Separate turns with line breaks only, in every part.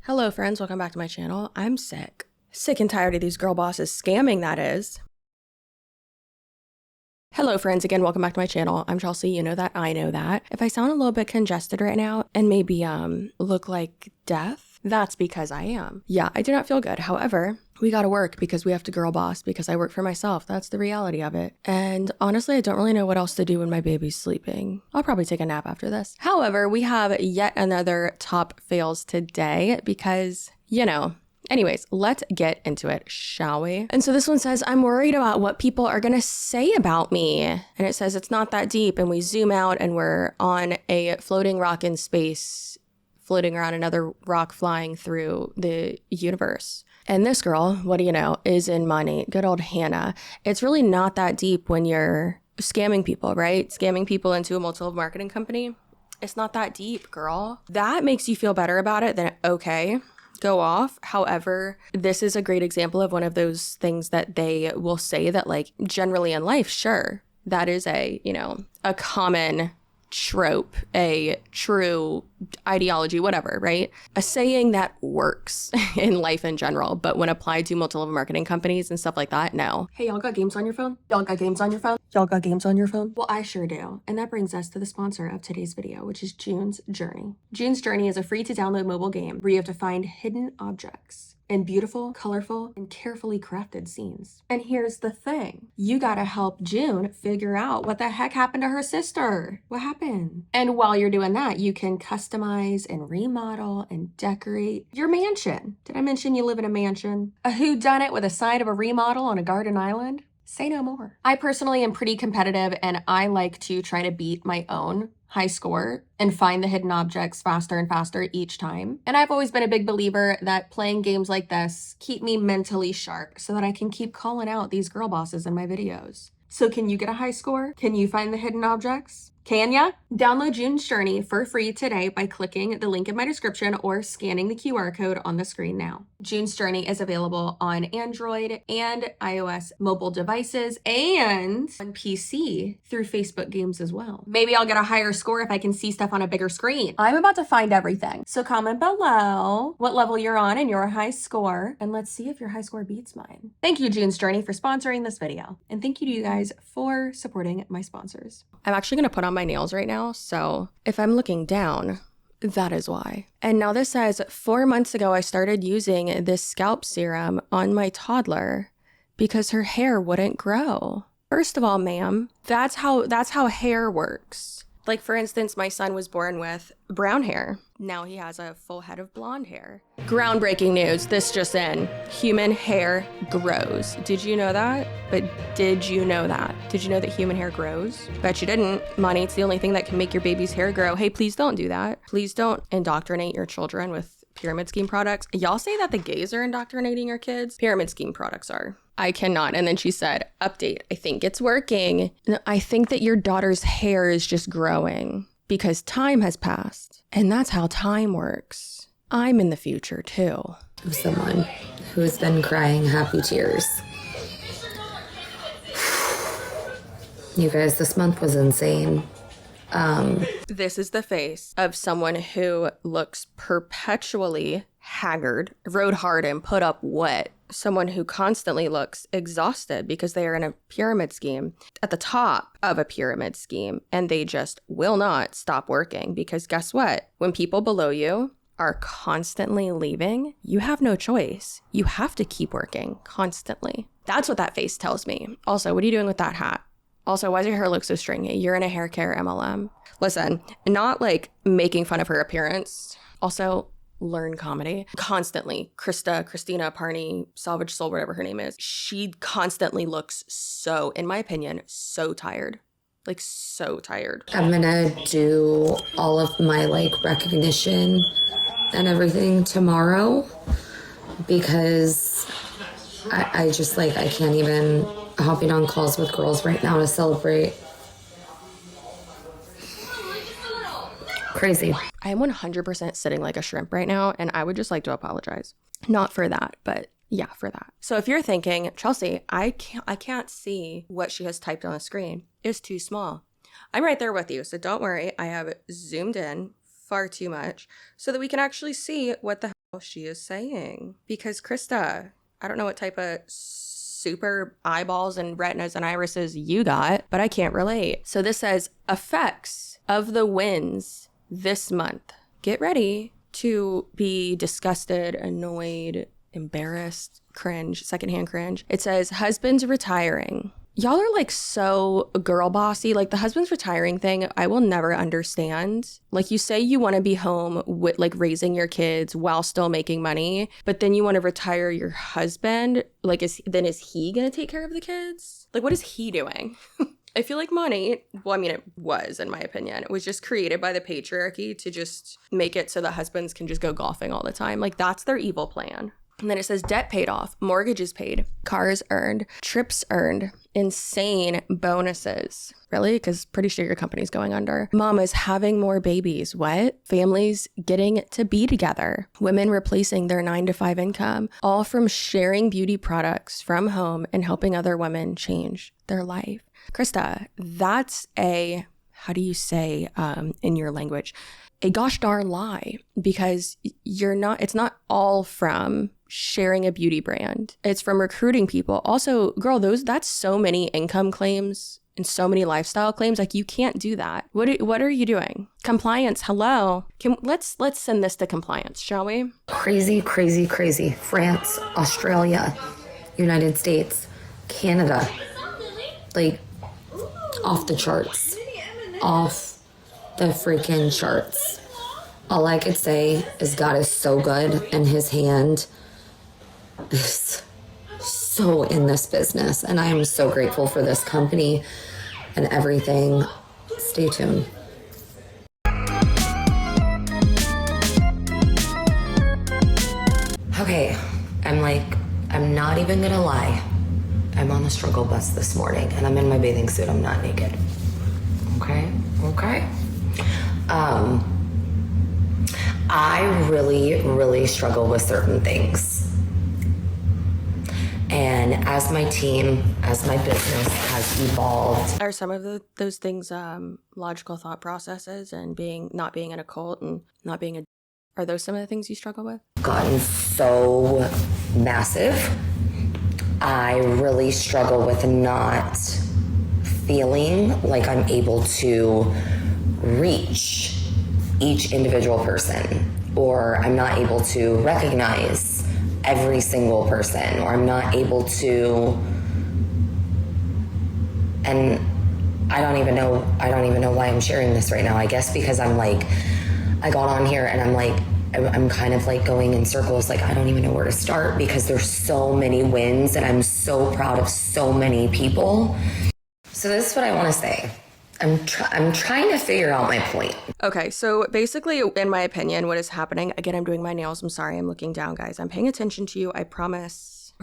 Hello friends, welcome back to my channel. I'm sick. Sick and tired of these girl bosses scamming, that is. Hello friends, again, welcome back to my channel. I'm Chelsea, you know that, I know that. If I sound a little bit congested right now and maybe look like death, that's because I am. Yeah, I do not feel good. However, we gotta work because we have to girl boss because I work for myself. That's the reality of it. And honestly, I don't really know what else to do when my baby's sleeping. I'll probably take a nap after this. However, we have yet another top fails today because, you know, anyways, let's get into it, shall we? And so this one says, I'm worried about what people are gonna say about me. And it says it's not that deep, and we zoom out and we're on a floating rock in space, floating around another rock flying through the universe. And this girl, what do you know, is in money. Good old Hannah. It's really not that deep when you're scamming people, right? Scamming people into a multi-level marketing company. It's not that deep, girl. That makes you feel better about it, then okay, go off. However, this is a great example of one of those things that they will say that, like, generally in life, sure, that is a, you know, a common trope, a true ideology, whatever, right? A saying that works in life in general, but when applied to multi-level marketing companies and stuff like that, no. Hey, y'all got games on your phone? Y'all got games on your phone? Y'all got games on your phone? Well, I sure do. And that brings us to the sponsor of today's video, which is June's Journey. June's Journey is a free to download mobile game where you have to find hidden objects in beautiful, colorful, and carefully crafted scenes. And here's the thing. You gotta help June figure out what the heck happened to her sister. What happened? And while you're doing that, you can customize and remodel and decorate your mansion. Did I mention you live in a mansion? A whodunit with a side of a remodel on a garden island? Say no more. I personally am pretty competitive, and I like to try to beat my own high score and find the hidden objects faster and faster each time. And I've always been a big believer that playing games like this keep me mentally sharp so that I can keep calling out these girl bosses in my videos. So can you get a high score? Can you find the hidden objects? Can ya? Download June's Journey for free today by clicking the link in my description or scanning the QR code on the screen now. June's Journey is available on Android and iOS mobile devices and on PC through Facebook games as well. Maybe I'll get a higher score if I can see stuff on a bigger screen. I'm about to find everything. So comment below what level you're on and your high score, and let's see if your high score beats mine. Thank you, June's Journey, for sponsoring this video. And thank you to you guys for supporting my sponsors. I'm actually gonna put on my nails right now, so if I'm looking down, that is why. And now this says 4 months ago I started using this scalp serum on my toddler because her hair wouldn't grow. First of all, ma'am, that's how hair works. Like, for instance, my son was born with brown hair. Now he has a full head of blonde hair. Groundbreaking news, this just in. Human hair grows. Did you know that? But did you know that? Did you know that human hair grows? Bet you didn't. Money, it's the only thing that can make your baby's hair grow. Hey, please don't do that. Please don't indoctrinate your children with pyramid scheme products. Y'all say that the gays are indoctrinating your kids? Pyramid scheme products are. I cannot. And then she said, update, I think it's working. I think that your daughter's hair is just growing because time has passed. And that's how time works. I'm in the future too.
Of someone who has been crying happy tears. You guys, this month was insane.
This is the face of someone who looks perpetually haggard, rode hard and put up wet. Someone who constantly looks exhausted because they are in a pyramid scheme at the top of a pyramid scheme, and they just will not stop working because guess what? When people below you are constantly leaving, you have no choice. You have to keep working constantly. That's what that face tells me. Also, what are you doing with that hat? Also, why does your hair look so stringy? You're in a hair care MLM. Listen, not like making fun of her appearance. Also, learn comedy. Constantly. Christina, Parney, Salvage Soul, whatever her name is. She constantly looks so, in my opinion, so tired. Like, so tired.
I'm gonna do all of my, like, recognition and everything tomorrow because I just, like, I can't even hopping on calls with girls right now to celebrate. Crazy.
I am 100% sitting like a shrimp right now, and I would just like to apologize. Not for that, but yeah, for that. So if you're thinking, Chelsea, I can't see what she has typed on the screen. It's too small. I'm right there with you, so don't worry. I have zoomed in far too much so that we can actually see what the she is saying. Because Krista, I don't know what type of super eyeballs and retinas and irises you got, but I can't relate. So this says effects of the wins this month. Get ready to be disgusted, annoyed, embarrassed, cringe, secondhand cringe. It says husbands retiring. Y'all are like so girl bossy. Like the husband's retiring thing, I will never understand. Like you say you want to be home with like raising your kids while still making money, but then you want to retire your husband. Like is he going to take care of the kids? Like what is he doing? I feel like money, well, I mean, it was, in my opinion, it was just created by the patriarchy to just make it so that husbands can just go golfing all the time. Like that's their evil plan. And then it says debt paid off, mortgages paid, cars earned, trips earned, insane bonuses. Really? Because pretty sure your company's going under. Mamas having more babies. What? Families getting to be together. Women replacing their 9-to-5 income, all from sharing beauty products from home and helping other women change their life. Krista, that's a, how do you say in your language? A gosh darn lie, because it's not all from sharing a beauty brand. It's from recruiting people. Also, girl, that's so many income claims and so many lifestyle claims. Like you can't do that. What are you doing? Compliance, hello. Let's send this to compliance, shall we?
Crazy, crazy, crazy. France, Australia, United States, Canada. Like off the charts. Off the freaking charts. All I could say is God is so good and his hand is so in this business. And I am so grateful for this company and everything. Stay tuned. Okay, I'm not even gonna lie. I'm on a struggle bus this morning and I'm in my bathing suit. I'm not naked. Okay. I really, really struggle with certain things. And as my team, as my business has evolved.
Are some of those things logical thought processes and not being in a cult and not being are those some of the things you struggle with?
Gotten so massive. I really struggle with not feeling like I'm able to reach each individual person, or I'm not able to recognize every single person, or I'm not able to, and I don't even know why I'm sharing this right now. I guess because I got on here and I'm kind of like going in circles. Like I don't even know where to start because there's so many wins and I'm so proud of so many people. So this is what I want to say. I'm trying to figure out my point.
Okay, so basically, in my opinion, what is happening, again, I'm doing my nails. I'm sorry, I'm looking down, guys. I'm paying attention to you. I promise,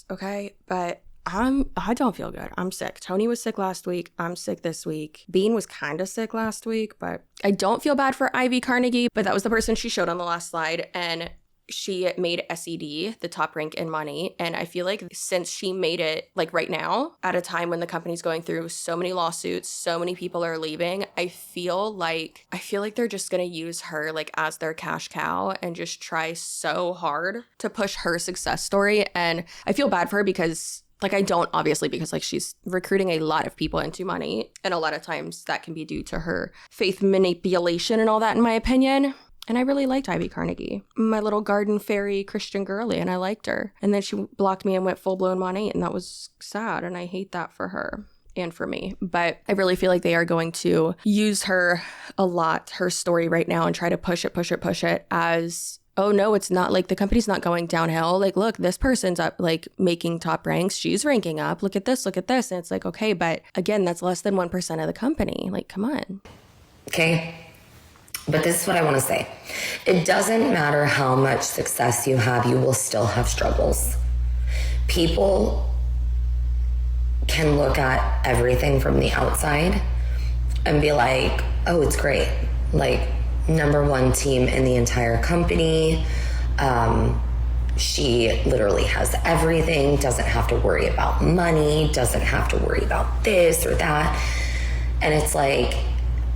okay? But I don't feel good. I'm sick. Toni was sick last week. I'm sick this week. Bean was kind of sick last week, but I don't feel bad for Ivy Carnegie, but that was the person she showed on the last slide, and she made SED the top rank in money. And I feel like since she made it like right now at a time when the company's going through so many lawsuits, so many people are leaving, I feel like they're just going to use her like as their cash cow and just try so hard to push her success story. And I feel bad for her because like I don't, obviously, because like she's recruiting a lot of people into money. And a lot of times that can be due to her faith manipulation and all that, in my opinion. And I really liked Ivy Carnegie, my little garden fairy Christian girly, and I liked her. And then she blocked me and went full-blown Monat, and that was sad, and I hate that for her and for me. But I really feel like they are going to use her a lot, her story right now, and try to push it as, oh no, it's not like the company's not going downhill. Like, look, this person's up, like making top ranks. She's ranking up. Look at this. And it's like, okay, but again, that's less than 1% of the company. Like, come on.
Okay. But this is what I want to say. It doesn't matter how much success you have, you will still have struggles. People can look at everything from the outside and be like, oh, it's great. Like, #1 team in the entire company. She literally has everything, doesn't have to worry about money, doesn't have to worry about this or that. And it's like,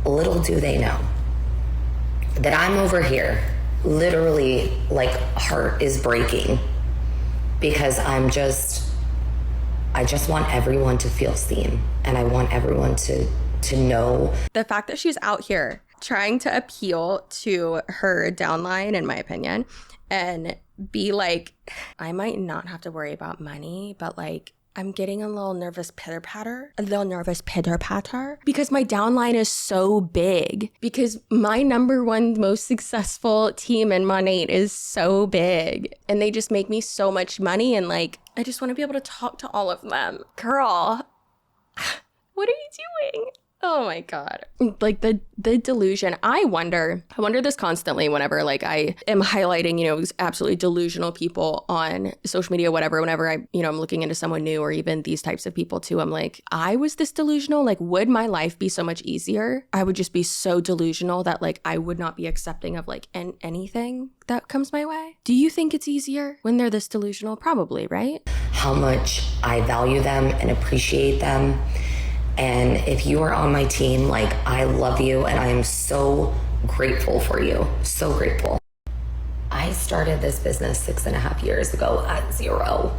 little do they know that I'm over here literally like heart is breaking because I just want everyone to feel seen, and I want everyone to know.
The fact that she's out here trying to appeal to her downline, in my opinion, and be like, I might not have to worry about money, but like, I'm getting a little nervous pitter-patter because my downline is so big, because my number one most successful team in Monat is so big, and they just make me so much money, and like, I just want to be able to talk to all of them. Girl, what are you doing? Oh my God. Like the delusion. I wonder this constantly whenever like I am highlighting, you know, absolutely delusional people on social media, whatever, whenever I'm looking into someone new, or even these types of people too. I'm like, I was this delusional. Like, would my life be so much easier? I would just be so delusional that like I would not be accepting of like anything that comes my way. Do you think it's easier when they're this delusional? Probably, right?
How much I value them and appreciate them. And if you are on my team, like, I love you and I am so grateful for you. So grateful. I started this business 6.5 years ago at zero.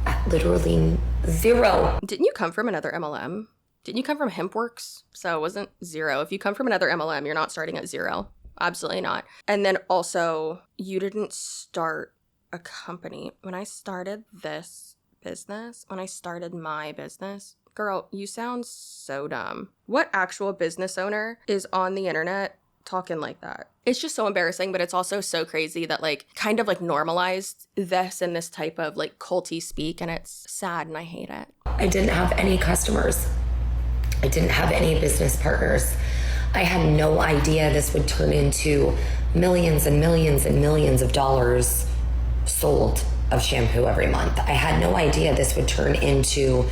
At literally zero.
Didn't you come from another MLM? Didn't you come from HempWorks? So it wasn't zero. If you come from another MLM, you're not starting at zero. Absolutely not. And then also, you didn't start a company. When I started this business, when I started my business, girl, you sound so dumb. What actual business owner is on the internet talking like that? It's just so embarrassing, but it's also so crazy that like kind of like normalized this and this type of like culty speak, and it's sad and I hate it.
I didn't have any customers. I didn't have any business partners. I had no idea this would turn into millions and millions and millions of dollars sold of shampoo every month. I had no idea this would turn into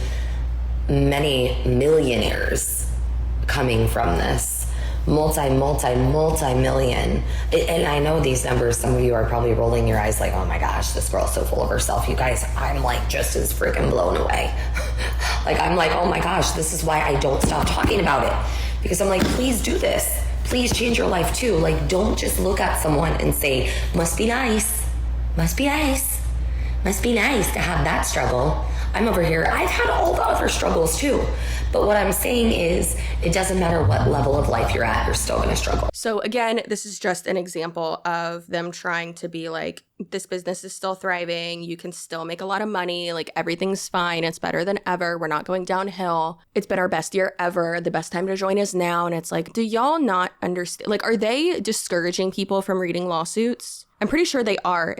many millionaires coming from this. Multi-million. And I know these numbers, some of you are probably rolling your eyes like, oh my gosh, this girl's so full of herself. You guys, I'm like just as freaking blown away. Like, I'm like, oh my gosh, this is why I don't stop talking about it. Because I'm like, please do this. Please change your life too. Like, don't just look at someone and say, must be nice. Must be nice. Must be nice to have that struggle. I'm over here. I've had all the other struggles too. But what I'm saying is, it doesn't matter what level of life you're at, you're still going to struggle.
So again, this is just an example of them trying to be like, this business is still thriving. You can still make a lot of money. Like, everything's fine. It's better than ever. We're not going downhill. It's been our best year ever. The best time to join is now. And it's like, do y'all not understand? Like, are they discouraging people from reading lawsuits? I'm pretty sure they are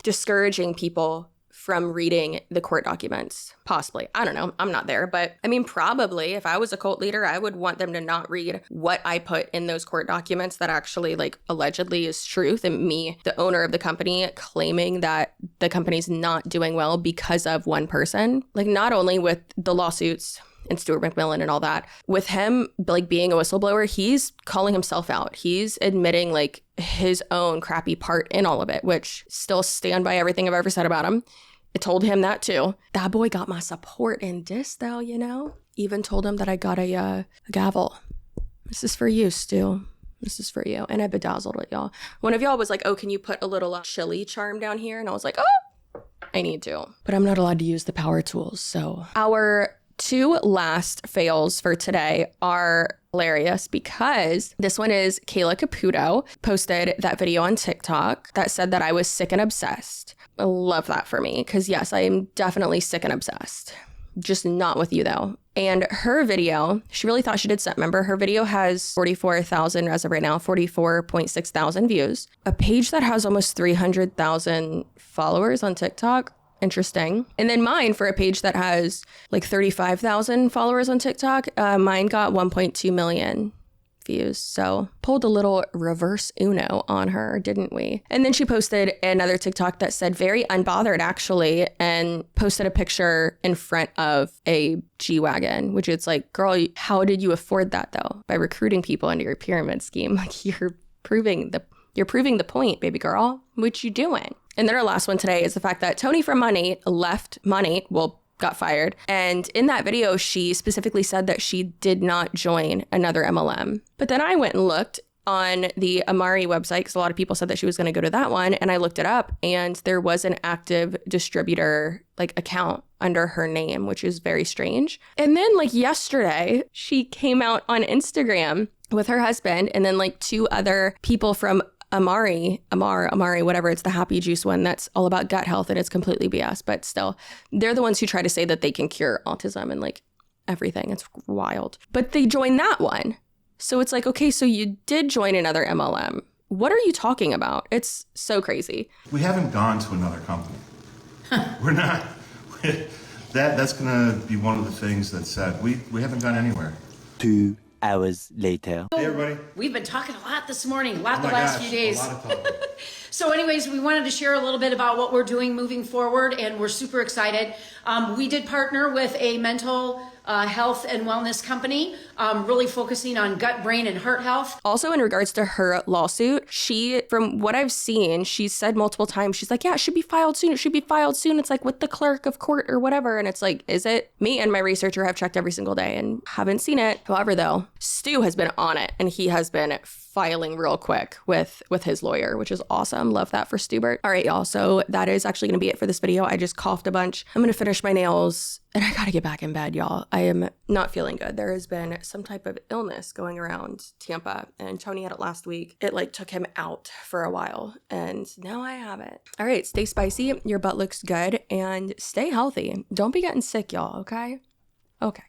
discouraging people from reading the court documents. Possibly. I don't know. I'm not there. But I mean, probably if I was a cult leader, I would want them to not read what I put in those court documents that actually like allegedly is truth, and me, the owner of the company, claiming that the company's not doing well because of one person. Like, not only with the lawsuits and Stuart McMillan and all that, with him like being a whistleblower, he's calling himself out. He's admitting like his own crappy part in all of it, which still stand by everything I've ever said about him. I told him that too. That boy got my support in this though, you know? Even told him that I got a gavel. This is for you, Stu. This is for you. And I bedazzled it, y'all. One of y'all was like, oh, can you put a little chili charm down here? And I was like, oh, I need to. But I'm not allowed to use the power tools, so. Our two last fails for today are hilarious, because this one is Kayla Caputo posted that video on TikTok that said that I was sick and obsessed. I love that for me, because yes, I am definitely sick and obsessed. Just not with you though. And her video, she really thought she did something. Remember, her video has 44,000 as of right now, 44.6 thousand views. A page that has almost 300,000 followers on TikTok. Interesting. And then mine, for a page that has like 35,000 followers on TikTok, mine got 1.2 million views. So pulled a little reverse Uno on her, didn't we? And then she posted another TikTok that said very unbothered actually, and posted a picture in front of a G-Wagon, which it's like, girl, how did you afford that though? By recruiting people into your pyramid scheme. Like, you're proving the point, baby girl. What you doing? And then our last one today is the fact that Toni from Monat left Monat, got fired. And in that video, she specifically said that she did not join another MLM. But then I went and looked on the Amari website, because a lot of people said that she was going to go to that one. And I looked it up and there was an active distributor account under her name, which is very strange. And then yesterday, she came out on Instagram with her husband and then 2 other people from Amari, whatever, it's the happy juice one that's all about gut health and it's completely BS, but still, they're the ones who try to say that they can cure autism and everything. It's wild. But they joined that one. So it's okay, so you did join another MLM. What are you talking about? It's so crazy.
We haven't gone to another company. We're not. That's going to be one of the things that's said. We haven't gone anywhere.
2 hours later.
Hey, everybody.
We've been talking a lot this morning, a lot the last few days.
A lot of talking.
So anyways, we wanted to share a little bit about what we're doing moving forward, and we're super excited. We did partner with a mental health and wellness company, really focusing on gut, brain, and heart health. Also, in regards to her lawsuit, she, from what I've seen, she's said multiple times, she's yeah, it should be filed soon. It should be filed soon. It's with the clerk of court or whatever. And it's is it? Me and my researcher have checked every single day and haven't seen it. However, though, Stu has been on it and he has been filing real quick with his lawyer, which is awesome. Love that for Stubert. All right, y'all. So that is actually going to be it for this video. I just coughed a bunch. I'm going to finish my nails and I got to get back in bed, y'all. I am not feeling good. There has been some type of illness going around Tampa and Toni had it last week. It took him out for a while and now I have it. All right, stay spicy. Your butt looks good and stay healthy. Don't be getting sick, y'all. Okay? Okay.